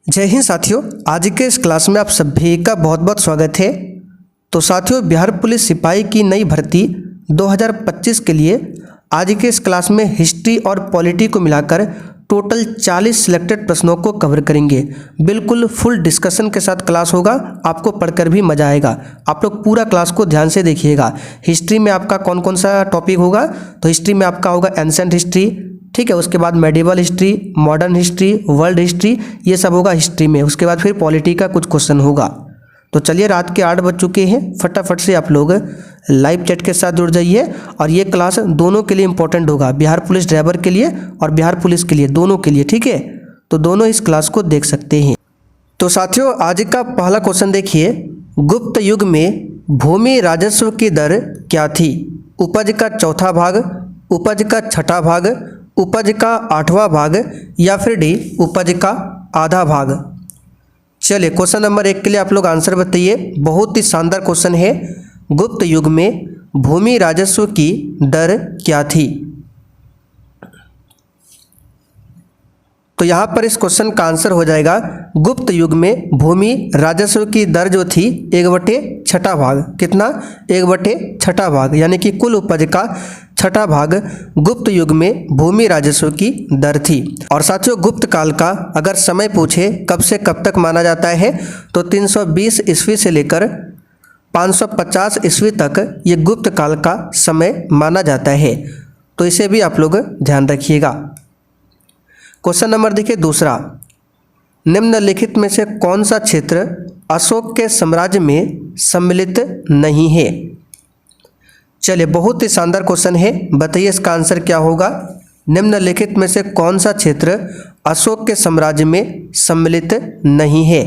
जय हिंद साथियों, आज के इस क्लास में आप सभी का बहुत बहुत स्वागत है। तो साथियों, बिहार पुलिस सिपाही की नई भर्ती 2025 के लिए आज के इस क्लास में हिस्ट्री और पॉलिटी को मिलाकर टोटल 40 सिलेक्टेड प्रश्नों को कवर करेंगे। बिल्कुल फुल डिस्कशन के साथ क्लास होगा, आपको पढ़कर भी मजा आएगा। आप लोग पूरा क्लास को ध्यान से देखिएगा। हिस्ट्री में आपका कौन कौन सा टॉपिक होगा, तो हिस्ट्री में आपका होगा एंसेंट हिस्ट्री, ठीक है। उसके बाद medieval history, modern history, world history, ये सब होगा हिस्ट्री में। उसके बाद फिर पॉलिटी का कुछ क्वेश्चन होगा। तो चलिए, रात के 8 बज चुके हैं, फटाफट से आप लोग लाइव चैट के साथ जुड़ जाइए। और ये क्लास दोनों के लिए इंपॉर्टेंट होगा, बिहार पुलिस ड्राइवर के लिए और बिहार पुलिस के लिए, दोनों के लिए, ठीक है। तो दोनों इस क्लास को देख सकते हैं। तो साथियों, आज का पहला क्वेश्चन देखिए, गुप्त युग में भूमि राजस्व की दर क्या थी? उपज का चौथा भाग, उपज का छठा भाग, उपज का आठवां भाग, या फिर डी उपज का आधा भाग। चलिए, क्वेश्चन नंबर 1 के लिए आप लोग आंसर बताइए। बहुत ही शानदार क्वेश्चन है। गुप्त युग में भूमि राजस्व की दर क्या थी? तो यहाँ पर इस क्वेश्चन का आंसर हो जाएगा, गुप्त युग में भूमि राजस्व की दर जो थी 1/6 भाग। कितना? 1/6 भाग, यानी कि कुल उपज का छठा भाग गुप्त युग में भूमि राजस्व की दर थी। और साथियों, गुप्त काल का अगर समय पूछे कब से कब तक माना जाता है, तो 320 ईस्वी से लेकर 550 ईस्वी तक ये गुप्त काल का समय माना जाता है। तो इसे भी आप लोग ध्यान रखिएगा। क्वेश्चन नंबर देखिए दूसरा, निम्नलिखित में से कौन सा क्षेत्र अशोक के साम्राज्य में सम्मिलित नहीं है? चलिए, बहुत ही शानदार क्वेश्चन है, बताइए इसका आंसर क्या होगा। निम्नलिखित में से कौन सा क्षेत्र अशोक के साम्राज्य में सम्मिलित नहीं है?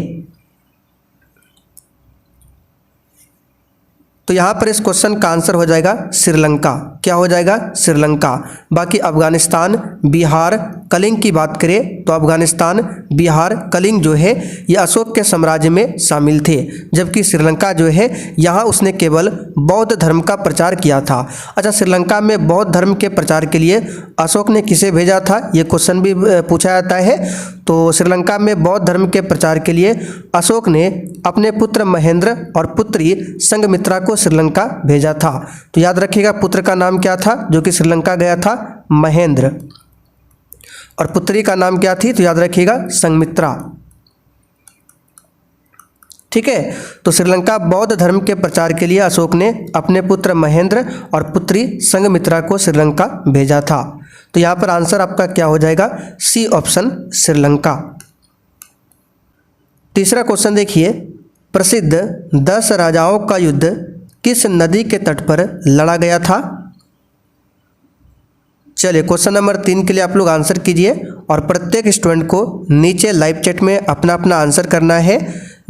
तो यहाँ पर इस क्वेश्चन का आंसर हो जाएगा श्रीलंका। क्या हो जाएगा? श्रीलंका। बाकी अफगानिस्तान, बिहार, कलिंग की बात करें तो अफगानिस्तान, बिहार, कलिंग जो है ये अशोक के साम्राज्य में शामिल थे, जबकि श्रीलंका जो है यहाँ उसने केवल बौद्ध धर्म का प्रचार किया था। अच्छा, श्रीलंका में बौद्ध धर्म के प्रचार के लिए अशोक ने किसे भेजा था, ये क्वेश्चन भी पूछा जाता है। तो श्रीलंका में बौद्ध धर्म के प्रचार के लिए अशोक ने अपने पुत्र महेंद्र और पुत्री संघमित्रा को श्रीलंका भेजा था। तो याद रखिएगा, पुत्र का नाम क्या था जो कि श्रीलंका गया था? महेंद्र। और पुत्री का नाम क्या थी? तो याद रखिएगा, संघमित्रा, ठीक है। तो श्रीलंका बौद्ध धर्म के प्रचार के लिए अशोक ने अपने पुत्र महेंद्र और पुत्री संघमित्रा को श्रीलंका भेजा था। तो यहाँ पर आंसर आपका क्या हो जाएगा? C option, Sri Lanka. तीसरा क्वेश्चन देखिए, प्रसिद्ध 10 राजाओं का युद्ध किस नदी के तट पर लड़ा गया था? चलिए, क्वेश्चन नंबर 3 के लिए आप लोग आंसर कीजिए और प्रत्येक स्टूडेंट को नीचे लाइव चैट में अपना अपना आंसर करना है,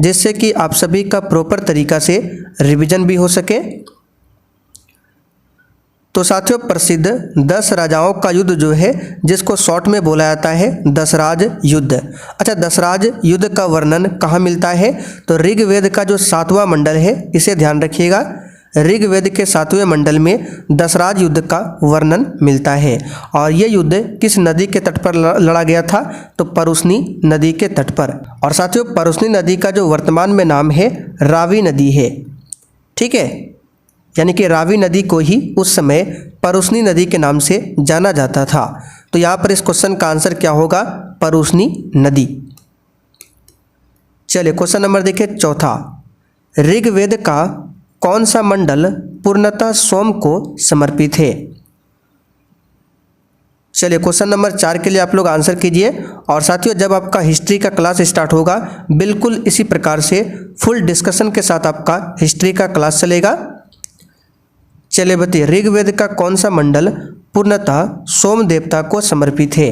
जिससे कि आप सभी का प्रॉपर तरीका से रिवीजन भी हो सके। तो साथियों, प्रसिद्ध 10 राजाओं का युद्ध जो है, जिसको शॉर्ट में बोला जाता है दशराज युद्ध। अच्छा, दशराज युद्ध का वर्णन कहाँ मिलता है? तो ऋग्वेद का जो 7वां मंडल है, इसे ध्यान रखिएगा। ऋग्वेद के 7वें मंडल में दशराज युद्ध का वर्णन मिलता है। और ये युद्ध किस नदी के तट पर लड़ा गया था? तो परुस्नी नदी के तट पर। और साथियों, परुस्नी नदी का जो वर्तमान में नाम है रावी नदी है, ठीक है। यानी कि रावी नदी को ही उस समय परुस्नी नदी के नाम से जाना जाता था। तो यहाँ पर इस क्वेश्चन का आंसर क्या होगा? परुस्नी नदी। चलिए, क्वेश्चन नंबर देखिए चौथा, ऋग्वेद का कौन सा मंडल पूर्णतः सोम को समर्पित है? चलिए, क्वेश्चन नंबर 4 के लिए आप लोग आंसर कीजिए। और साथियों, जब आपका हिस्ट्री का क्लास स्टार्ट होगा, बिल्कुल इसी प्रकार से फुल डिस्कशन के साथ आपका हिस्ट्री का क्लास चलेगा। चलिए बताइए, ऋग्वेद का कौन सा मंडल पूर्णतः सोम देवता को समर्पित है?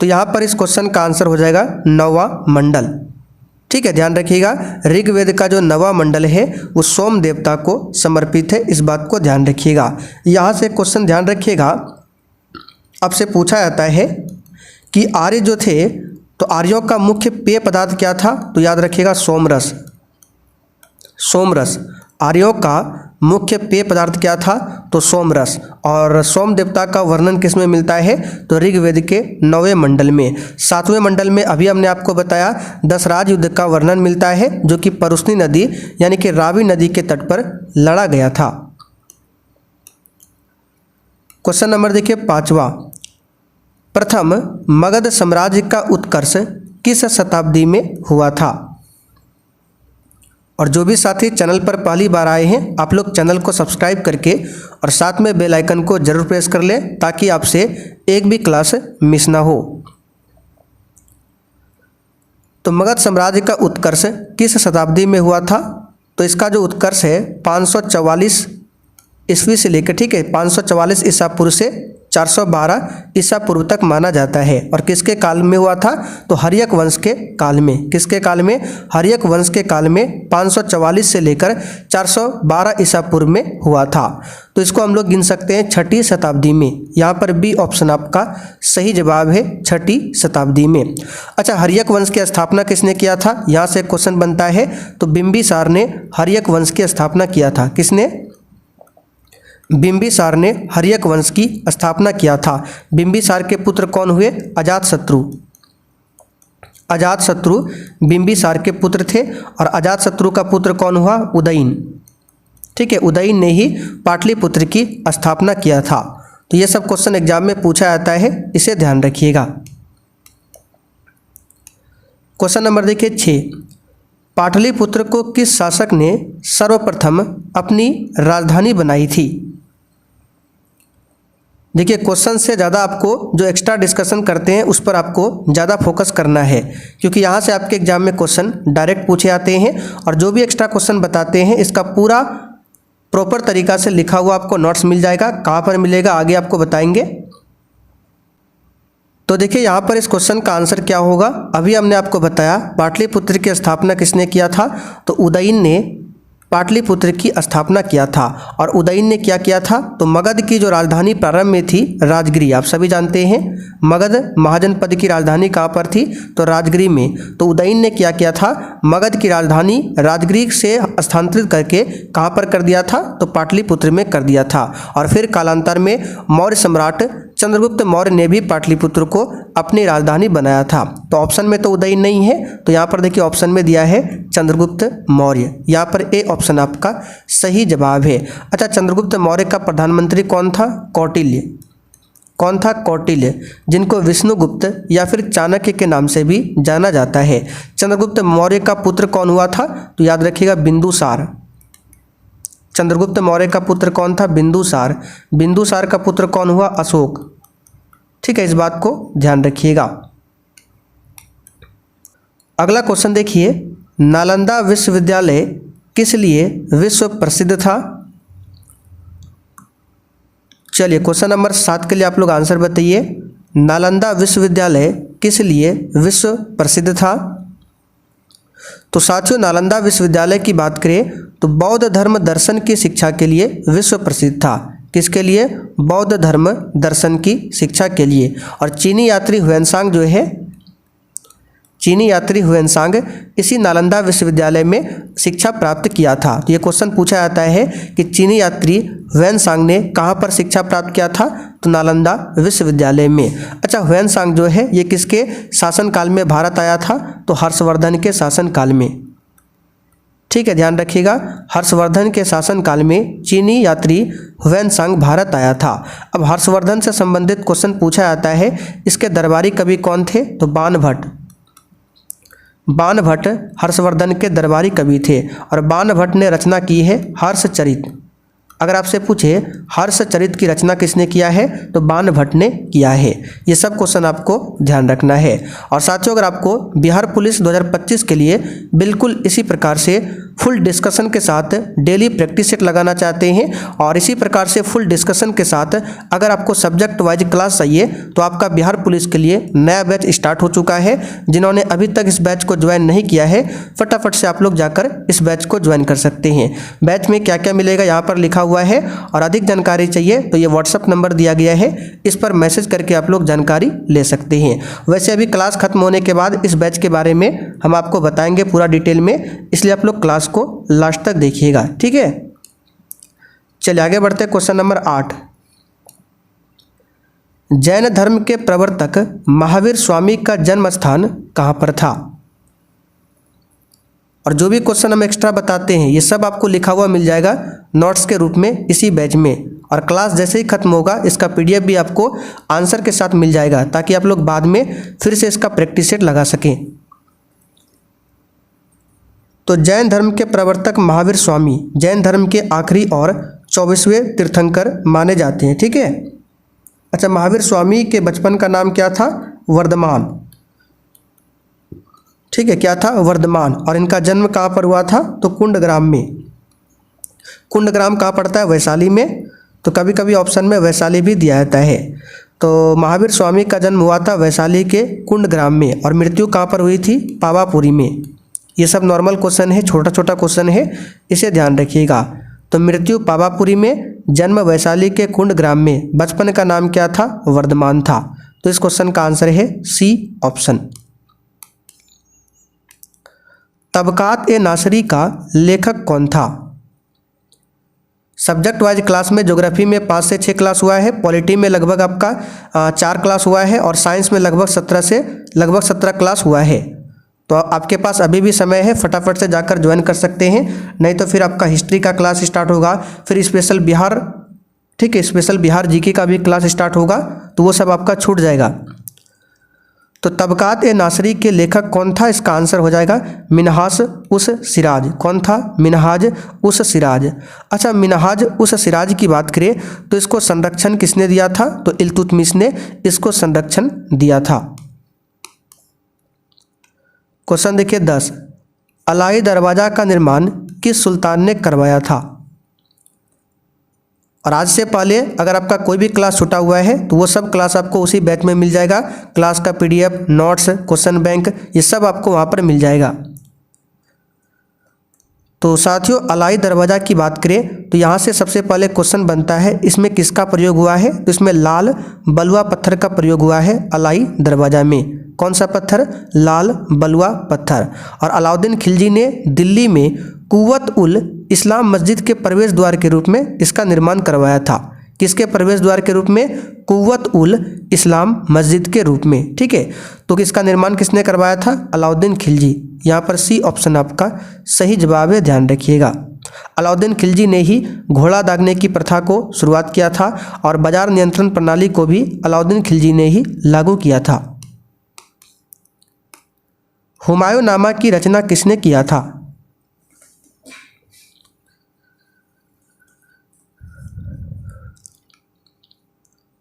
तो यहाँ पर इस क्वेश्चन का आंसर हो जाएगा 9वां मंडल, ठीक है। ध्यान रखिएगा, ऋग्वेद का जो 9वां मंडल है वो सोम देवता को समर्पित है, इस बात को ध्यान रखिएगा। यहाँ से क्वेश्चन ध्यान रखिएगा, आपसे पूछा जाता है कि आर्य जो थे, तो आर्यों का मुख्य पेय पदार्थ क्या था? तो याद रखिएगा, सोमरस। सोमरस आर्यों का मुख्य पेय पदार्थ क्या था? तो सोमरस। और सोम देवता का वर्णन किस में मिलता है? तो ऋग्वेद के 9वें मंडल में। 7वें मंडल में अभी हमने आपको बताया दशराज युद्ध का वर्णन मिलता है, जो कि परुष्णी नदी यानी कि रावी नदी के तट पर लड़ा गया था। क्वेश्चन नंबर देखिए 5वां, प्रथम मगध साम्राज्य का उत्कर्ष किस शताब्दी में हुआ था? और जो भी साथी चैनल पर पहली बार आए हैं, आप लोग चैनल को सब्सक्राइब करके और साथ में बेल आइकन को जरूर प्रेस कर लें, ताकि आपसे एक भी क्लास मिस ना हो। तो मगध साम्राज्य का उत्कर्ष किस शताब्दी में हुआ था? तो इसका जो उत्कर्ष है 544 ईस्वी से लेकर, ठीक है, 544 ईसा पूर्व से 412 ईसा पूर्व तक माना जाता है। और किसके काल में हुआ था? तो हर्यक वंश के काल में। किसके काल में? हर्यक वंश के काल में 544 से लेकर 412 ईसा पूर्व में हुआ था। तो इसको हम लोग गिन सकते हैं 6ठी शताब्दी में। यहाँ पर बी ऑप्शन आपका सही जवाब है, 6ठी शताब्दी में। अच्छा, हर्यक वंश की स्थापना किसने किया था? यहाँ से क्वेश्चन बनता है। तो बिंबिसार ने हर्यक वंश की स्थापना किया था। किसने? बिंबिसार ने हर्यक वंश की स्थापना किया था। बिंबिसार के पुत्र कौन हुए? अजातशत्रु। अजातशत्रु बिंबिसार के पुत्र थे। और अजातशत्रु का पुत्र कौन हुआ? उदयन। ठीक है, उदयन ने ही पाटलिपुत्र की स्थापना किया था। तो ये सब क्वेश्चन एग्जाम में पूछा जाता है, इसे ध्यान रखिएगा। क्वेश्चन नंबर देखिए 6, पाटलिपुत्र को किस शासक ने सर्वप्रथम अपनी राजधानी बनाई थी? देखिए, क्वेश्चन से ज़्यादा आपको जो एक्स्ट्रा डिस्कशन करते हैं उस पर आपको ज़्यादा फोकस करना है, क्योंकि यहाँ से आपके एग्जाम में क्वेश्चन डायरेक्ट पूछे जाते हैं। और जो भी एक्स्ट्रा क्वेश्चन बताते हैं इसका पूरा प्रॉपर तरीका से लिखा हुआ आपको नोट्स मिल जाएगा। कहाँ पर मिलेगा आगे आपको बताएंगे। तो देखिए यहाँ पर इस क्वेश्चन का आंसर क्या होगा? अभी हमने आपको बताया पाटलिपुत्र की स्थापना किसने किया था? तो उदयन ने पाटलिपुत्र की स्थापना किया था। और उदयन ने क्या किया था? तो मगध की जो राजधानी प्रारंभ में थी राजगिरी, आप सभी जानते हैं मगध महाजनपद की राजधानी कहाँ पर थी? तो राजगिरी में। तो उदयन ने क्या किया था? मगध की राजधानी राजगिरी से स्थानांतरित करके कहाँ पर कर दिया था? तो पाटलिपुत्र में कर दिया था। और फिर कालांतर में मौर्य सम्राट चंद्रगुप्त मौर्य ने भी पाटलिपुत्र को अपनी राजधानी बनाया था। तो ऑप्शन में तो उदयन नहीं है, तो यहाँ पर देखिए ऑप्शन में दिया है चंद्रगुप्त मौर्य। यहाँ पर ए ऑप्शन आपका सही जवाब है। अच्छा, चंद्रगुप्त मौर्य का प्रधानमंत्री कौन था? कौटिल्य। कौन था? कौटिल्य, जिनको विष्णुगुप्त या फिर चाणक्य के नाम से भी जाना जाता है। चंद्रगुप्त मौर्य का पुत्र कौन हुआ था? तो याद रखिएगा बिंदुसार। चंद्रगुप्त मौर्य का पुत्र कौन था? बिंदुसार। बिंदुसार का पुत्र कौन हुआ? अशोक। ठीक है, इस बात को ध्यान रखिएगा। अगला क्वेश्चन देखिए, नालंदा विश्वविद्यालय किस लिए विश्व प्रसिद्ध था? चलिए क्वेश्चन नंबर 7 के लिए आप लोग आंसर बताइए। नालंदा विश्वविद्यालय किस लिए विश्व प्रसिद्ध था? तो साथियों, नालंदा विश्वविद्यालय की बात करें तो बौद्ध धर्म दर्शन की शिक्षा के लिए विश्व प्रसिद्ध था। किसके लिए? बौद्ध धर्म दर्शन की शिक्षा के लिए। और चीनी यात्री हुएनसांग जो है, चीनी यात्री हुएनसांग इसी नालंदा विश्वविद्यालय में शिक्षा प्राप्त किया था। तो ये क्वेश्चन पूछा जाता है कि चीनी यात्री हुएनसांग ने कहाँ पर शिक्षा प्राप्त किया था? तो नालंदा विश्वविद्यालय में। अच्छा, हुएनसांग जो है ये किसके शासनकाल में भारत आया था? तो हर्षवर्धन के शासनकाल में। ठीक है, ध्यान रखिएगा, हर्षवर्धन के शासनकाल में चीनी यात्री हुएनसांग भारत आया था। अब हर्षवर्धन से संबंधित क्वेश्चन पूछा जाता है, इसके दरबारी कवि कौन थे? तो बाणभट्ट। बाणभट्ट हर्षवर्धन के दरबारी कवि थे। और बाणभट्ट ने रचना की है हर्षचरित। अगर आपसे पूछे हर्षचरित की रचना किसने किया है? तो बाणभट्ट ने किया है। ये सब क्वेश्चन आपको ध्यान रखना है। और साथियों, अगर आपको बिहार पुलिस 2025 के लिए बिल्कुल इसी प्रकार से फुल डिस्कशन के साथ डेली प्रैक्टिस सेट लगाना चाहते हैं और इसी प्रकार से फुल डिस्कशन के साथ अगर आपको सब्जेक्ट वाइज क्लास चाहिए तो आपका बिहार पुलिस के लिए नया बैच स्टार्ट हो चुका है। जिन्होंने अभी तक इस बैच को ज्वाइन नहीं किया है, फटाफट से आप लोग जाकर इस बैच को ज्वाइन कर सकते हैं। बैच में क्या क्या मिलेगा यहाँ पर लिखा हुआ है और अधिक जानकारी चाहिए तो ये व्हाट्सअप नंबर दिया गया है, इस पर मैसेज करके आप लोग जानकारी ले सकते हैं। वैसे अभी क्लास खत्म होने के बाद इस बैच के बारे में हम आपको बताएंगे पूरा डिटेल में, इसलिए आप लोग क्लास को लास्ट तक देखिएगा। ठीक है, चलिए आगे बढ़ते हैं। क्वेश्चन नंबर 8, जैन धर्म के प्रवर्तक महावीर स्वामी का जन्म स्थान कहाँ पर था? और जो भी क्वेश्चन हम एक्स्ट्रा बताते हैं ये सब आपको लिखा हुआ मिल जाएगा नोट्स के रूप में इसी बैच में, और क्लास जैसे ही खत्म होगा इसका पीडीएफ भी आपको आंसर के साथ मिल जाएगा, ताकि आप लोग बाद में फिर से इसका प्रैक्टिस सेट लगा सकें। तो जैन धर्म के प्रवर्तक महावीर स्वामी जैन धर्म के आखिरी और 24वें तीर्थंकर माने जाते हैं। ठीक है। अच्छा, महावीर स्वामी के बचपन का नाम क्या था? वर्धमान। ठीक है, क्या था? वर्धमान। और इनका जन्म कहाँ पर हुआ था? तो कुंडग्राम में। कुंडग्राम कहाँ पड़ता है? वैशाली में। तो कभी कभी ऑप्शन में वैशाली भी दिया जाता है। तो महावीर स्वामी का जन्म हुआ था वैशाली के कुंडग्राम में, और मृत्यु कहाँ पर हुई थी? पावापुरी में। ये सब नॉर्मल क्वेश्चन है, छोटा छोटा क्वेश्चन है, इसे ध्यान रखिएगा। तो मृत्यु पावापुरी में, जन्म वैशाली के कुंडग्राम में, बचपन का नाम क्या था? वर्धमान था। तो इस क्वेश्चन का आंसर है सी ऑप्शन। तबकात ए नासरी का लेखक कौन था? सब्जेक्ट वाइज क्लास में ज्योग्राफी में 5 से 6 क्लास हुआ है, पॉलिटी में लगभग आपका 4 क्लास हुआ है, और साइंस में लगभग 17 क्लास हुआ है। तो आपके पास अभी भी समय है, फटाफट से जाकर ज्वाइन कर सकते हैं, नहीं तो फिर आपका हिस्ट्री का क्लास स्टार्ट होगा, फिर स्पेशल बिहार, ठीक है, स्पेशल बिहार जीके का भी क्लास स्टार्ट होगा, तो वो सब आपका छूट जाएगा। तो तबकात ए नासरी के लेखक कौन था? इसका आंसर हो जाएगा मिनहाज उस सिराज। कौन था? मिनहाज उस सिराज। अच्छा, मिनहाज उस सिराज की बात करें तो इसको संरक्षण किसने दिया था? तो इल्तुतमिश ने इसको संरक्षण दिया था। क्वेश्चन देखिए 10, अलाई दरवाज़ा का निर्माण किस सुल्तान ने करवाया था? और आज से पहले अगर आपका कोई भी क्लास छूटा हुआ है तो वो सब क्लास आपको उसी बैच में मिल जाएगा। क्लास का पीडीएफ, नोट्स, क्वेश्चन बैंक, ये सब आपको वहाँ पर मिल जाएगा। तो साथियों, अलाई दरवाज़ा की बात करें तो यहाँ से सबसे पहले क्वेश्चन बनता है, इसमें किसका प्रयोग हुआ है? तो इसमें लाल बलुआ पत्थर का प्रयोग हुआ है अलाई दरवाज़ा में। कौन सा पत्थर? लाल बलुआ पत्थर। और अलाउद्दीन खिलजी ने दिल्ली में कुव्वत उल इस्लाम मस्जिद के प्रवेश द्वार के रूप में इसका निर्माण करवाया था। किसके प्रवेश द्वार के रूप में? कुव्वत उल इस्लाम मस्जिद के रूप में। ठीक है, तो इसका निर्माण किसने करवाया था? अलाउद्दीन खिलजी। यहाँ पर सी ऑप्शन आपका सही जवाब है, ध्यान रखिएगा। अलाउद्दीन खिलजी ने ही घोड़ा दागने की प्रथा को शुरुआत किया था, और बाजार नियंत्रण प्रणाली को भी अलाउद्दीन खिलजी ने ही लागू किया था। हुमायूंनामा की रचना किसने किया था?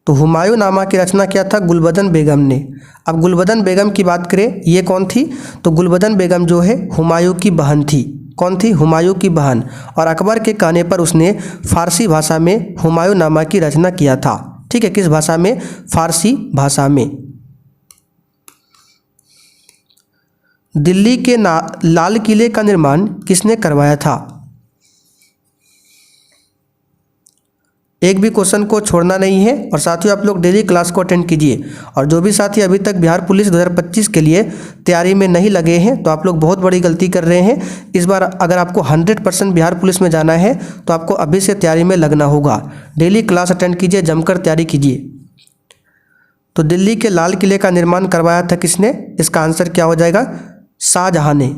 तो हुमायूंनामा की रचना किया था गुलबदन बेगम ने। अब गुलबदन बेगम की बात करें, ये कौन थी? तो गुलबदन बेगम जो है हुमायूं की बहन थी। कौन थी? हुमायूं की बहन। और अकबर के कहने पर उसने फारसी भाषा में हुमायूंनामा की रचना किया था। ठीक है, किस भाषा में? फारसी भाषा में। दिल्ली के लाल किले का निर्माण किसने करवाया था? एक भी क्वेश्चन को छोड़ना नहीं है, और साथियों आप लोग डेली क्लास को अटेंड कीजिए। और जो भी साथी अभी तक बिहार पुलिस 2025 के लिए तैयारी में नहीं लगे हैं तो आप लोग बहुत बड़ी गलती कर रहे हैं। इस बार अगर आपको 100% बिहार पुलिस में जाना है तो आपको अभी से तैयारी में लगना होगा। डेली क्लास अटेंड कीजिए, जमकर तैयारी कीजिए। तो दिल्ली के लाल किले का निर्माण करवाया था किसने? इसका आंसर क्या हो जाएगा? शाहजहाँ ने।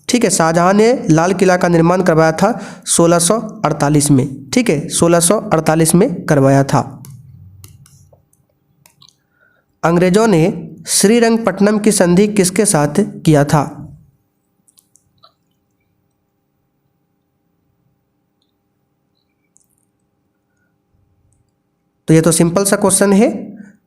ठीक है, शाहजहाँ ने लाल किला का निर्माण करवाया था 1648 में। ठीक है, 1648 में करवाया था। अंग्रेजों ने श्रीरंगपट्टनम की संधि किसके साथ किया था? तो ये तो सिंपल सा क्वेश्चन है।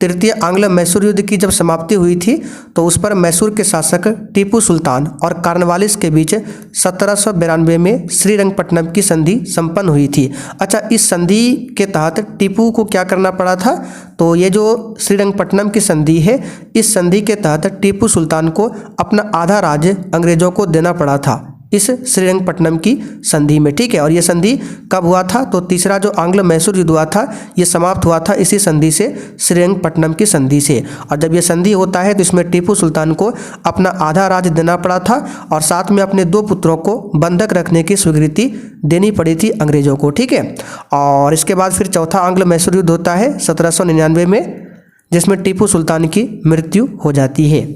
तृतीय आंग्ल मैसूर युद्ध की जब समाप्ति हुई थी तो उस पर मैसूर के शासक टीपू सुल्तान और कॉर्नवालिस के बीच 1792 में श्रीरंगपट्टनम की संधि संपन्न हुई थी। अच्छा, इस संधि के तहत टीपू को क्या करना पड़ा था? तो ये जो श्रीरंगपट्टनम की संधि है, इस संधि के तहत टीपू सुल्तान को अपना आधा राज्य अंग्रेजों को देना पड़ा था। इस श्रीरंगपट्टनम की संधि में, ठीक है। और ये संधि कब हुआ था? तो तीसरा जो आंग्ल मैसूर युद्ध हुआ था ये समाप्त हुआ था इसी संधि से, श्रीरंगपट्टनम की संधि से। और जब ये संधि होता है तो इसमें टीपू सुल्तान को अपना आधा राज्य देना पड़ा था और साथ में अपने 2 पुत्रों को बंधक रखने की स्वीकृति देनी पड़ी थी अंग्रेजों को, ठीक है। और इसके बाद फिर चौथा आंग्ल मैसूर युद्ध होता है 1799 में, जिसमें टीपू सुल्तान की मृत्यु हो जाती है।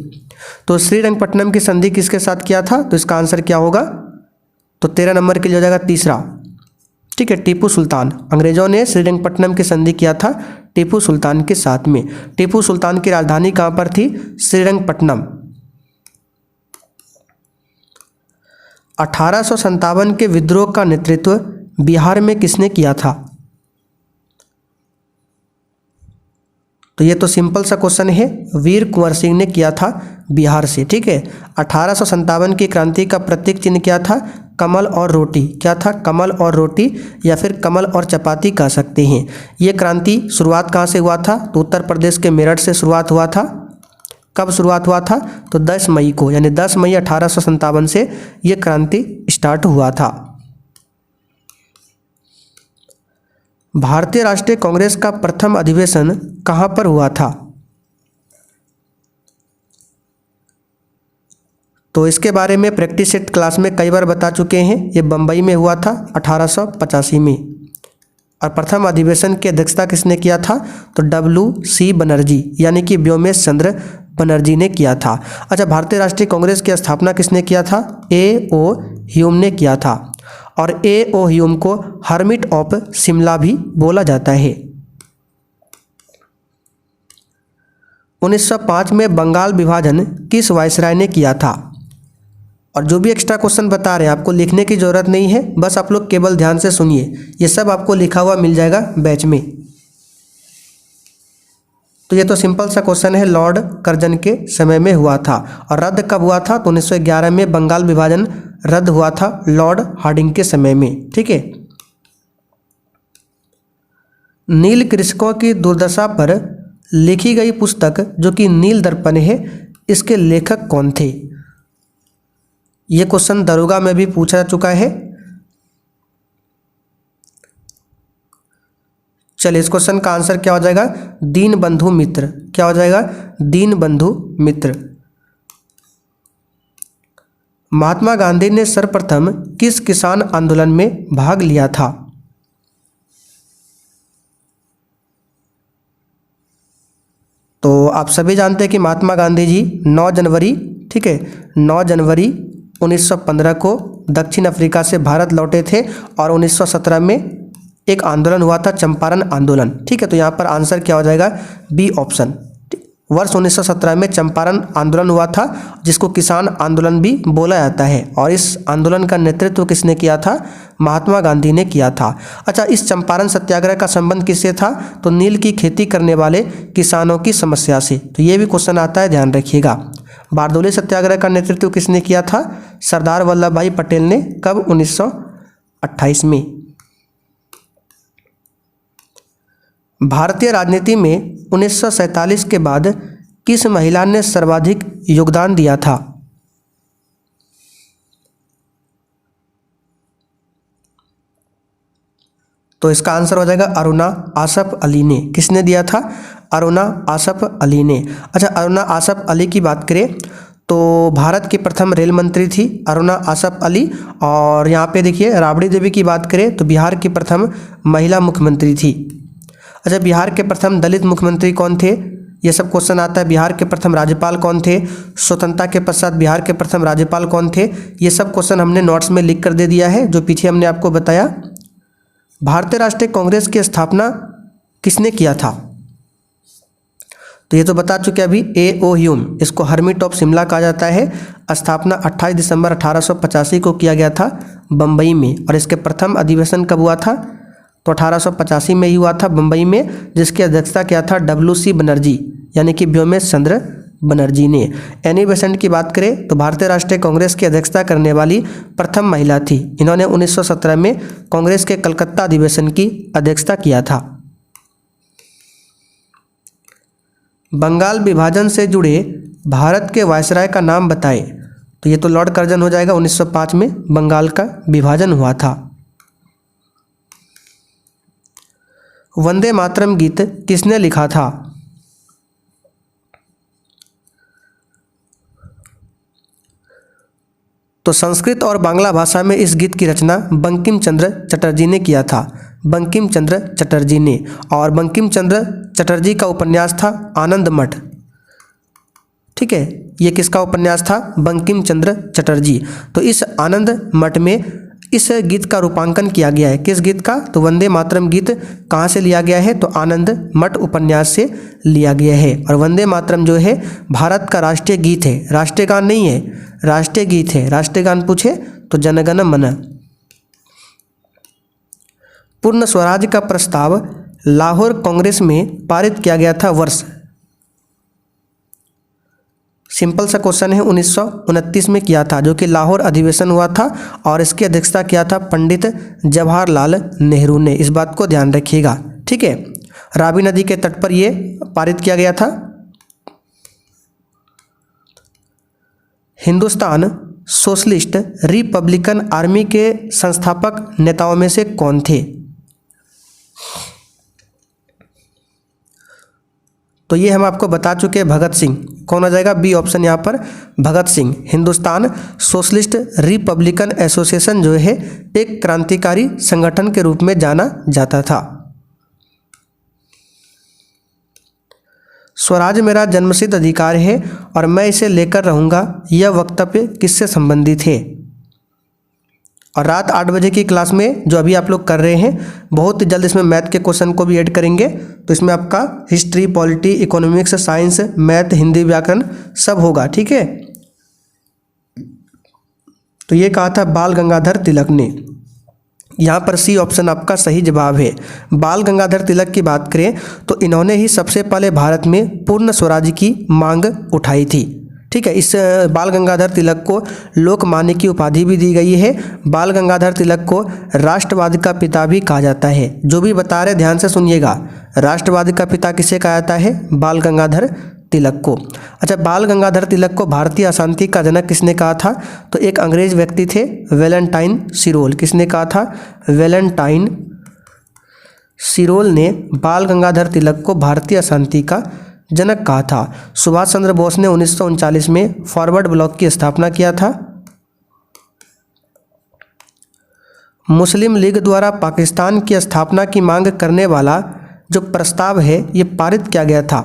तो श्रीरंगपट्टनम की संधि किसके साथ किया था? तो इसका आंसर क्या होगा? तो 13 नंबर के लिए हो जाएगा तीसरा, ठीक है, टीपू सुल्तान। अंग्रेजों ने श्रीरंगपट्टनम की संधि किया था टीपू सुल्तान के साथ में। टीपू सुल्तान की राजधानी कहाँ पर थी? श्रीरंगपट्टनम। 1857 के विद्रोह का नेतृत्व बिहार में किसने किया था? तो ये तो सिंपल सा क्वेश्चन है, वीर कुंवर सिंह ने किया था बिहार से, ठीक है। 1857 की क्रांति का प्रतीक चिन्ह क्या था? कमल और रोटी। क्या था? कमल और रोटी या फिर कमल और चपाती कह सकते हैं। ये क्रांति शुरुआत कहाँ से हुआ था? तो उत्तर प्रदेश के मेरठ से शुरुआत हुआ था। कब शुरुआत हुआ था? तो 10 मई को, यानी 10 मई 1857 से ये क्रांति स्टार्ट हुआ था। भारतीय राष्ट्रीय कांग्रेस का प्रथम अधिवेशन कहाँ पर हुआ था? तो इसके बारे में प्रैक्टिस सेट क्लास में कई बार बता चुके हैं। ये बम्बई में हुआ था 1885 में। और प्रथम अधिवेशन की अध्यक्षता किसने किया था? तो WC बनर्जी, यानी कि व्योमेश चंद्र बनर्जी ने किया था। अच्छा, भारतीय राष्ट्रीय कांग्रेस की स्थापना किसने किया था? A.O. ह्यूम ने किया था। और A.O. ह्यूम को हर्मिट ऑफ शिमला भी बोला जाता है। 1905 में बंगाल विभाजन किस वायसराय ने किया था? और जो भी एक्स्ट्रा क्वेश्चन बता रहे हैं आपको लिखने की ज़रूरत नहीं है, बस आप लोग केवल ध्यान से सुनिए। ये सब आपको लिखा हुआ मिल जाएगा बैच में। तो ये तो सिंपल सा क्वेश्चन है, लॉर्ड कर्जन के समय में हुआ था। और रद्द कब हुआ था? तो 1911 में बंगाल विभाजन रद्द हुआ था लॉर्ड हार्डिंग के समय में, ठीक है। नील कृषकों की दुर्दशा पर लिखी गई पुस्तक जो कि नील दर्पण है, इसके लेखक कौन थे? ये क्वेश्चन दरोगा में भी पूछा चुका है। चलिए, इस क्वेश्चन का आंसर क्या हो जाएगा? दीनबंधु मित्र। क्या हो जाएगा? दीनबंधु मित्र। महात्मा गांधी ने सर्वप्रथम किस किसान आंदोलन में भाग लिया था? तो आप सभी जानते हैं कि महात्मा गांधी जी 9 जनवरी, ठीक है, 9 जनवरी 1915 को दक्षिण अफ्रीका से भारत लौटे थे और 1917 में एक आंदोलन हुआ था, चंपारण आंदोलन, ठीक है। तो यहाँ पर आंसर क्या हो जाएगा? B option. वर्ष 1917 में चंपारण आंदोलन हुआ था, जिसको किसान आंदोलन भी बोला जाता है। और इस आंदोलन का नेतृत्व किसने किया था? महात्मा गांधी ने किया था। अच्छा, इस चंपारण सत्याग्रह का संबंध किससे था? तो नील की खेती करने वाले किसानों की समस्या से। तो ये भी क्वेश्चन आता है, ध्यान रखिएगा। बारदोली सत्याग्रह का नेतृत्व किसने किया था? सरदार वल्लभ भाई पटेल ने। कब? 1928 में। भारतीय राजनीति में 1947 के बाद किस महिला ने सर्वाधिक योगदान दिया था? तो इसका आंसर हो जाएगा अरुणा आसफ अली ने। किसने दिया था? अरुणा आसफ अली ने। अच्छा, अरुणा आसफ अली की बात करें तो भारत की प्रथम रेल मंत्री थी अरुणा आसफ अली। और यहाँ पे देखिए, राबड़ी देवी की बात करें तो बिहार की प्रथम महिला मुख्यमंत्री थी। अच्छा, बिहार के प्रथम दलित मुख्यमंत्री कौन थे? ये सब क्वेश्चन आता है। बिहार के प्रथम राज्यपाल कौन थे? स्वतंत्रता के पश्चात बिहार के प्रथम राज्यपाल कौन थे? ये सब क्वेश्चन हमने नोट्स में लिख कर दे दिया है, जो पीछे हमने आपको बताया। भारतीय राष्ट्रीय कांग्रेस की स्थापना किसने किया था? तो ये तो बता चुके अभी, A.O. ह्यूम। इसको हर्मिट ऑफ शिमला कहा जाता है। स्थापना 28 दिसंबर 1885 को किया गया था बम्बई में। और इसके प्रथम अधिवेशन कब हुआ था? तो 1885 में ही हुआ था बम्बई में, जिसकी अध्यक्षता किया था WC बनर्जी, यानी कि व्योमेश चंद्र बनर्जी ने। एनी बेसेंट की बात करें तो भारतीय राष्ट्रीय कांग्रेस की अध्यक्षता करने वाली प्रथम महिला थी। इन्होंने 1917 में कांग्रेस के कलकत्ता अधिवेशन की अध्यक्षता किया था। बंगाल विभाजन से जुड़े भारत के वायसराय का नाम बताएं। तो ये तो लॉर्ड कर्जन हो जाएगा। 1905 में बंगाल का विभाजन हुआ था। वंदे मातरम गीत किसने लिखा था? तो संस्कृत और बांग्ला भाषा में इस गीत की रचना बंकिम चंद्र चटर्जी ने किया था। बंकिम चंद्र चटर्जी ने। और बंकिम चंद्र चटर्जी का उपन्यास था आनंद मठ। ठीक है, ये किसका उपन्यास था? बंकिम चंद्र चटर्जी। तो इस आनंद मठ में इस गीत का रूपांकन किया गया है। किस गीत का? तो वंदे मातरम गीत कहाँ से लिया गया है? तो आनंद मठ उपन्यास से लिया गया है। और वंदे मातरम जो है भारत का राष्ट्रीय गीत है, राष्ट्रीय गान नहीं है, राष्ट्रीय गीत है। राष्ट्रीय गान पूछे तो जनगण मन। पूर्ण स्वराज का प्रस्ताव लाहौर कांग्रेस में पारित किया गया था वर्ष? सिंपल सा क्वेश्चन है, 1929 में किया था, जो कि लाहौर अधिवेशन हुआ था और इसकी अध्यक्षता किया था पंडित जवाहरलाल नेहरू ने। इस बात को ध्यान रखिएगा। ठीक है, रावी नदी के तट पर यह पारित किया गया था। हिंदुस्तान सोशलिस्ट रिपब्लिकन आर्मी के संस्थापक नेताओं में से कौन थे? तो ये हम आपको बता चुके हैं, भगत सिंह। कौन आ जाएगा? बी ऑप्शन यहाँ पर, Bhagat Singh. Hindustan socialist republican association जो है एक क्रांतिकारी संगठन के रूप में जाना जाता था। स्वराज मेरा जन्मसिद्ध अधिकार है और मैं इसे लेकर रहूंगा, यह वक्तव्य किससे संबंधित है? और रात 8 बजे की क्लास में जो अभी आप लोग कर रहे हैं, बहुत जल्द इसमें मैथ के क्वेश्चन को भी ऐड करेंगे। तो इसमें आपका history, polity, economics, science, math, Hindi, व्याकरण सब होगा। ठीक है, तो ये कहा था बाल गंगाधर तिलक ने। यहाँ पर सी ऑप्शन आपका सही जवाब है। बाल गंगाधर तिलक की बात करें तो इन्होंने ही सबसे पहले भारत में पूर्ण स्वराज की मांग उठाई थी। ठीक है, इस बाल गंगाधर तिलक को लोकमान्य की उपाधि भी दी गई है। बाल गंगाधर तिलक को राष्ट्रवाद का पिता भी कहा जाता है। जो भी बता रहे ध्यान से सुनिएगा, राष्ट्रवाद का पिता किसे कहा जाता है? बाल गंगाधर तिलक को। अच्छा, बाल गंगाधर तिलक को भारतीय अशांति का जनक किसने कहा था? तो एक अंग्रेज व्यक्ति थे, वेलेंटाइन सिरोल। किसने कहा था? वेलेंटाइन सिरोल ने बाल गंगाधर तिलक को भारतीय अशांति का जनक कहा था। सुभाष चंद्र बोस ने 1939 में फॉरवर्ड ब्लॉक की स्थापना किया था। मुस्लिम लीग द्वारा पाकिस्तान की स्थापना की मांग करने वाला जो प्रस्ताव है ये पारित किया गया था।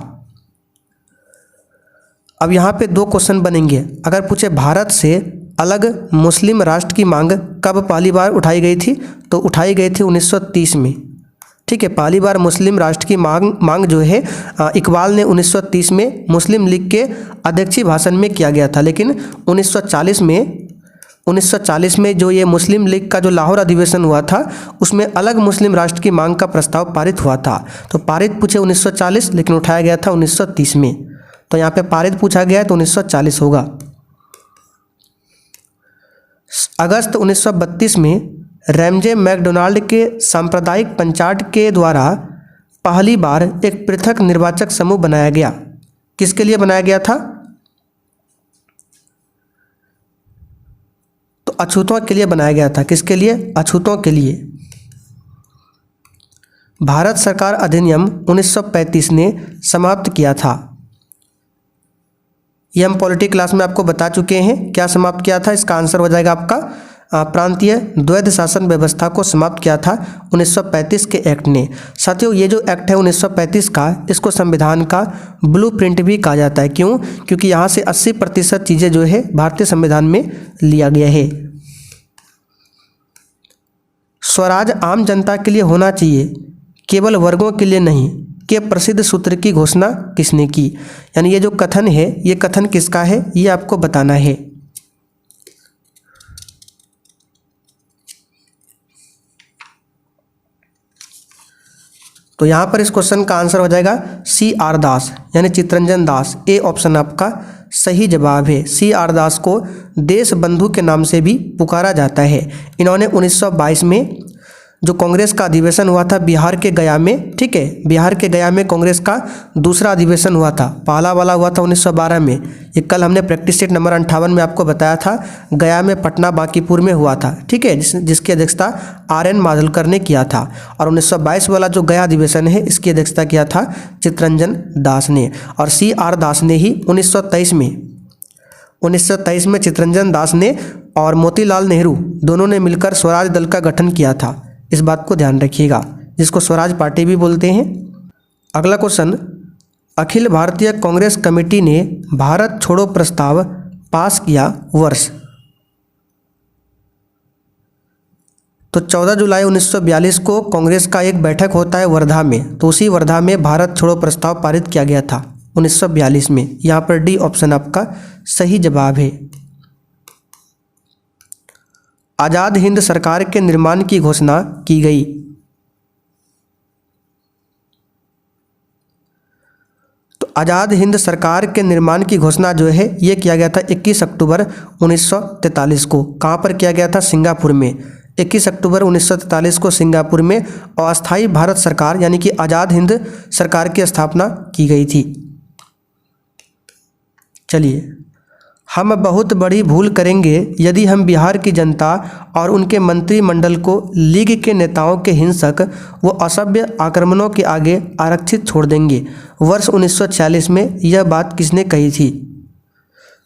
अब यहाँ पे 2 क्वेश्चन बनेंगे। अगर पूछे भारत से अलग मुस्लिम राष्ट्र की मांग कब पहली बार उठाई गई थी? तो उठाई गई थी 1930 में। ठीक है, पहली बार मुस्लिम राष्ट्र की मांग जो है इकबाल ने 1930 में मुस्लिम लीग के अध्यक्षीय भाषण में किया गया था। लेकिन 1940 में जो ये मुस्लिम लीग का जो लाहौर अधिवेशन हुआ था उसमें अलग मुस्लिम राष्ट्र की मांग का प्रस्ताव पारित हुआ था। तो पारित पूछे 1940, लेकिन उठाया गया था 1930 में। तो यहाँ पे पारित पूछा गया है तो 1940 होगा। अगस्त 1932 में रैमजे मैकडोनाल्ड के सांप्रदायिक पंचायत के द्वारा पहली बार एक पृथक निर्वाचक समूह बनाया गया। किसके लिए बनाया गया था? तो अछूतों के लिए बनाया गया था। किसके लिए? अछूतों के लिए। भारत सरकार अधिनियम 1935 ने समाप्त किया था। ये हम पॉलिटी क्लास में आपको बता चुके हैं। क्या समाप्त किया था? इसका आंसर हो जाएगा आपका प्रांतीय द्वैध शासन व्यवस्था को समाप्त किया था 1935 के एक्ट ने। साथियों, ये जो एक्ट है 1935 का, इसको संविधान का ब्लूप्रिंट भी कहा जाता है। क्यों? क्योंकि यहाँ से 80% चीज़ें जो है भारतीय संविधान में लिया गया है। स्वराज आम जनता के लिए होना चाहिए, केवल वर्गों के लिए नहीं, के प्रसिद्ध सूत्र की घोषणा किसने की? यानी ये जो कथन है, ये कथन किसका है, ये आपको बताना है। तो यहाँ पर इस क्वेश्चन का आंसर हो जाएगा C.R. दास, यानी चित्तरंजन दास। ए ऑप्शन आपका सही जवाब है। C.R. दास को देश बंधु के नाम से भी पुकारा जाता है। इन्होंने 1922 में जो कांग्रेस का अधिवेशन हुआ था बिहार के गया में, ठीक है, बिहार के गया में कांग्रेस का दूसरा अधिवेशन हुआ था। पहला वाला हुआ था 1912 में, ये कल हमने प्रैक्टिस सेट नंबर 58 में आपको बताया था। गया में, पटना, बांकीपुर में हुआ था, ठीक है, जिसकी अध्यक्षता RN माधुलकर ने किया था। और 1922 वाला जो गया अधिवेशन है इसकी अध्यक्षता किया था चित्तरंजन दास ने। और CR दास ने ही 1923 में चित्तरंजन दास ने और मोतीलाल नेहरू दोनों ने मिलकर स्वराज दल का गठन किया था। इस बात को ध्यान रखिएगा, जिसको स्वराज पार्टी भी बोलते हैं। अगला क्वेश्चन, अखिल भारतीय कांग्रेस कमेटी ने भारत छोड़ो प्रस्ताव पास किया वर्ष। तो 14 जुलाई 1942 को कांग्रेस का एक बैठक होता है वर्धा में, तो उसी वर्धा में भारत छोड़ो प्रस्ताव पारित किया गया था 1942 में। यहाँ पर डी ऑप्शन आपका सही जवाब है। आज़ाद हिंद सरकार के निर्माण की घोषणा की गई। तो आज़ाद हिंद सरकार के निर्माण की घोषणा जो है ये किया गया था 21 अक्टूबर 1943 को। कहाँ पर किया गया था? सिंगापुर में। 21 अक्टूबर 1943 को सिंगापुर में अस्थायी भारत सरकार यानी कि आज़ाद हिंद सरकार की स्थापना की गई थी। चलिए, हम बहुत बड़ी भूल करेंगे यदि हम बिहार की जनता और उनके मंत्रिमंडल को लीग के नेताओं के हिंसक व असभ्य आक्रमणों के आगे आरक्षित छोड़ देंगे। वर्ष 1946 में यह बात किसने कही थी?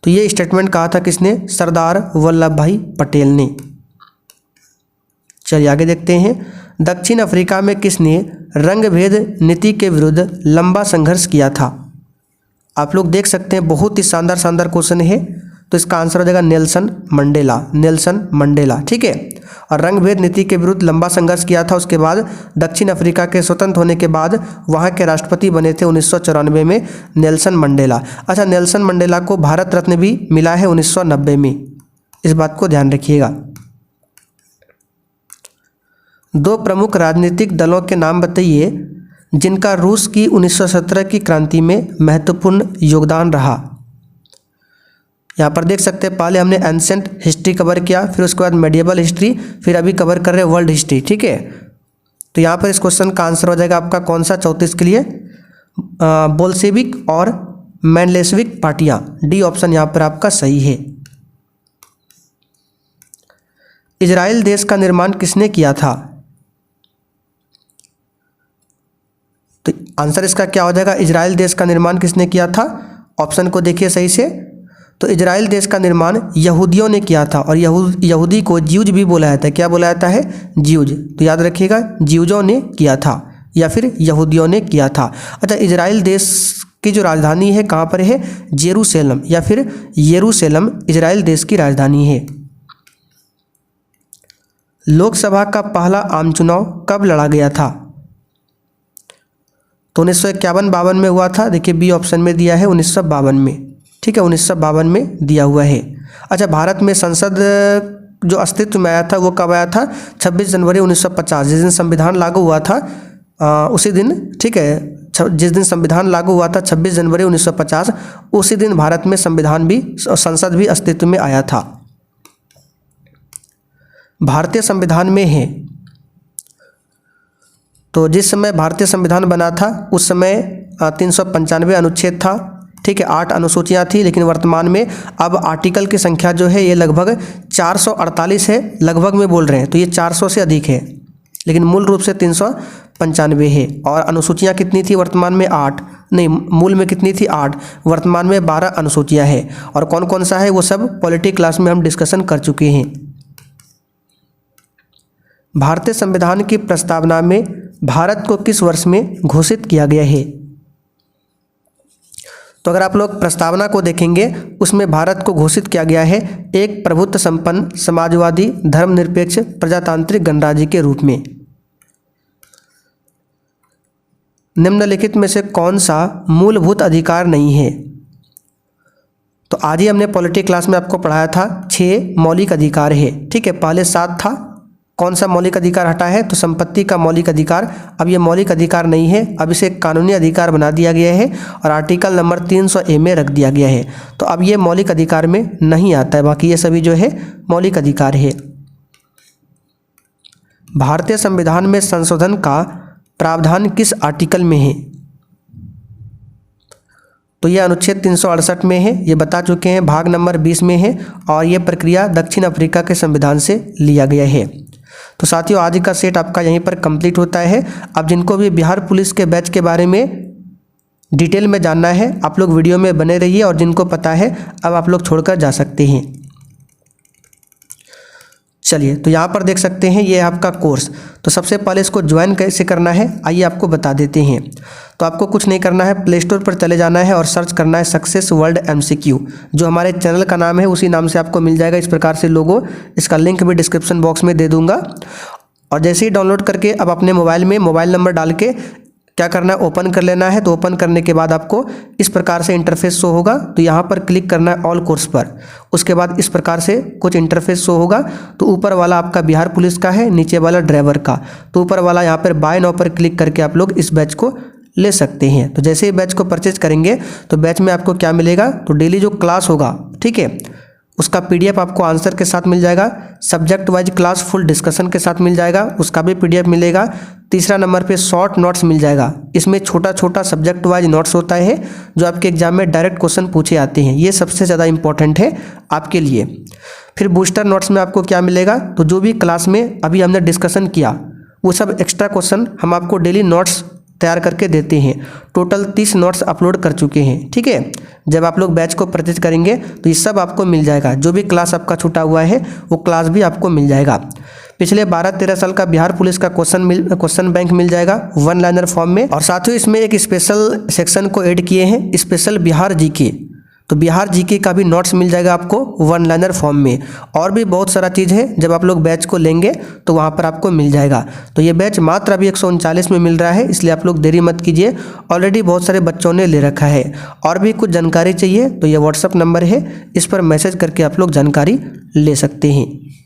तो ये स्टेटमेंट कहा था किसने? सरदार वल्लभ भाई पटेल ने। चलिए आगे देखते हैं। दक्षिण अफ्रीका में किसने रंगभेद नीति के विरुद्ध लंबा संघर्ष किया था? आप लोग देख सकते हैं, बहुत ही शानदार क्वेश्चन है। तो इसका आंसर हो जाएगा नेल्सन मंडेला, ठीक है। और रंगभेद नीति के विरुद्ध लंबा संघर्ष किया था। उसके बाद दक्षिण अफ्रीका के स्वतंत्र होने के बाद वहाँ के राष्ट्रपति बने थे 1994 में नेल्सन मंडेला। अच्छा, नेल्सन मंडेला को भारत रत्न भी मिला है 1990 में, इस बात को ध्यान रखिएगा। दो प्रमुख राजनीतिक दलों के नाम बताइए जिनका रूस की 1917 की क्रांति में महत्वपूर्ण योगदान रहा। यहाँ पर देख सकते हैं, पहले हमने एंसेंट हिस्ट्री कवर किया, फिर उसके बाद मेडिएवल हिस्ट्री, फिर अभी कवर कर रहे हैं वर्ल्ड हिस्ट्री, ठीक है। तो यहाँ पर इस क्वेश्चन का आंसर हो जाएगा आपका कौन सा 34 के लिए? बोल्शेविक और मेंडेलिस्विक पार्टियाँ। डी ऑप्शन यहाँ पर आपका सही है। इजराइल देश का निर्माण किसने किया था? तो आंसर इसका क्या हो जाएगा? इजराइल देश का निर्माण किसने किया था? ऑप्शन को देखिए सही से। तो इजराइल देश का निर्माण यहूदियों ने किया था, और यहूदी को ज्यूज भी बोला जाता है। क्या बोला जाता है? ज्यूज। तो याद रखिएगा, ज्यूजों ने किया था या फिर यहूदियों ने किया था। अच्छा, इजराइल देश की जो राजधानी है कहाँ पर है? जेरूशलेम या फिर यरूशलेम इजराइल देश की राजधानी है। लोकसभा का पहला आम चुनाव कब लड़ा गया था? तो 1951-52 में हुआ था। देखिए बी ऑप्शन में दिया है 1952 में, ठीक है, 1952 में दिया हुआ है। अच्छा, भारत में संसद जो अस्तित्व में आया था वो कब आया था? 26 जनवरी 1950, जिस दिन संविधान लागू हुआ था उसी दिन, ठीक है, जिस दिन संविधान लागू हुआ था 26 जनवरी 1950, उसी दिन भारत में संसद भी अस्तित्व में आया था। भारतीय संविधान में है, तो जिस समय भारतीय संविधान बना था उस समय 395 अनुच्छेद था, ठीक है, 8 अनुसूचियाँ थी। लेकिन वर्तमान में अब आर्टिकल की संख्या जो है ये लगभग 448 है, लगभग में बोल रहे हैं, तो ये 400 से अधिक है, लेकिन मूल रूप से 395 है। और अनुसूचियाँ कितनी थी वर्तमान में? 8 नहीं, मूल में कितनी थी? 8, वर्तमान में 12 अनुसूचियाँ है। और कौन कौन सा है वो सब पॉलिटी क्लास में हम डिस्कशन कर चुके हैं। भारतीय संविधान की प्रस्तावना में भारत को किस वर्ष में घोषित किया गया है? तो अगर आप लोग प्रस्तावना को देखेंगे उसमें भारत को घोषित किया गया है एक प्रभुत्व संपन्न समाजवादी धर्मनिरपेक्ष प्रजातांत्रिक गणराज्य के रूप में। निम्नलिखित में से कौन सा मूलभूत अधिकार नहीं है? तो आज ही हमने पॉलिटी क्लास में आपको पढ़ाया था 6 मौलिक अधिकार है, ठीक है, पहले 7 था। कौन सा मौलिक अधिकार हटा है? तो संपत्ति का मौलिक अधिकार। अब ये मौलिक अधिकार नहीं है, अब इसे कानूनी अधिकार बना दिया गया है और आर्टिकल नंबर 300A में रख दिया गया है। तो अब ये मौलिक अधिकार में नहीं आता है, बाकी ये सभी जो है मौलिक अधिकार है। भारतीय संविधान में संशोधन का प्रावधान किस आर्टिकल में है? तो ये अनुच्छेद 368 में है, ये बता चुके हैं, भाग नंबर 20 में है और ये प्रक्रिया दक्षिण अफ्रीका के संविधान से लिया गया है। तो साथियों आज का सेट आपका यहीं पर कंप्लीट होता है। अब जिनको भी बिहार पुलिस के बैच के बारे में डिटेल में जानना है आप लोग वीडियो में बने रहिए, और जिनको पता है अब आप लोग छोड़कर जा सकते हैं। चलिए तो यहाँ पर देख सकते हैं ये आपका कोर्स। तो सबसे पहले इसको ज्वाइन कैसे करना है आइए आपको बता देते हैं। तो आपको कुछ नहीं करना है, प्ले स्टोर पर चले जाना है और सर्च करना है सक्सेस वर्ल्ड MCQ, जो हमारे चैनल का नाम है उसी नाम से आपको मिल जाएगा इस प्रकार से लोगो। इसका लिंक भी डिस्क्रिप्शन बॉक्स में दे दूंगा। और जैसे ही डाउनलोड करके अब अपने मोबाइल में मोबाइल नंबर डाल के क्या करना है, ओपन कर लेना है। तो ओपन करने के बाद आपको इस प्रकार से इंटरफेस शो होगा। तो यहाँ पर क्लिक करना है ऑल कोर्स पर। उसके बाद इस प्रकार से कुछ इंटरफेस शो होगा। तो ऊपर वाला आपका बिहार पुलिस का है, नीचे वाला ड्राइवर का। तो ऊपर वाला यहाँ पर बाय नाउ पर क्लिक करके आप लोग इस बैच को ले सकते हैं। तो जैसे ही बैच को परचेज करेंगे तो बैच में आपको क्या मिलेगा, तो डेली जो क्लास होगा, ठीक है, उसका PDF आपको आंसर के साथ मिल जाएगा। Subject wise class full discussion के साथ मिल जाएगा, उसका भी PDF मिलेगा। तीसरा नंबर पे शॉर्ट नोट्स मिल जाएगा। इसमें छोटा छोटा सब्जेक्ट वाइज नोट्स होता है जो आपके एग्जाम में डायरेक्ट क्वेश्चन पूछे आते हैं, ये सबसे ज़्यादा इंपॉर्टेंट है आपके लिए। फिर बूस्टर नोट्स में आपको क्या मिलेगा, तो जो भी क्लास में अभी हमने डिस्कशन किया वो सब एक्स्ट्रा क्वेश्चन हम आपको डेली नोट्स तैयार करके देते हैं। टोटल 30 नोट्स अपलोड कर चुके हैं, ठीक है। जब आप लोग बैच को परचेज करेंगे तो ये सब आपको मिल जाएगा। जो भी क्लास आपका छूटा हुआ है वो क्लास भी आपको मिल जाएगा। पिछले 12-13 साल का बिहार पुलिस का क्वेश्चन बैंक मिल जाएगा 1 लाइनर फॉर्म में। और साथ ही इसमें एक स्पेशल सेक्शन को ऐड किए हैं, स्पेशल बिहार GK। तो बिहार GK का भी नोट्स मिल जाएगा आपको 1 लाइनर फॉर्म में। और भी बहुत सारा चीज़ है, जब आप लोग बैच को लेंगे तो वहाँ पर आपको मिल जाएगा। तो ये बैच मात्र अभी 139 में मिल रहा है, इसलिए आप लोग देरी मत कीजिए। ऑलरेडी बहुत सारे बच्चों ने ले रखा है। और भी कुछ जानकारी चाहिए तो ये WhatsApp नंबर है, इस पर मैसेज करके आप लोग जानकारी ले सकते हैं।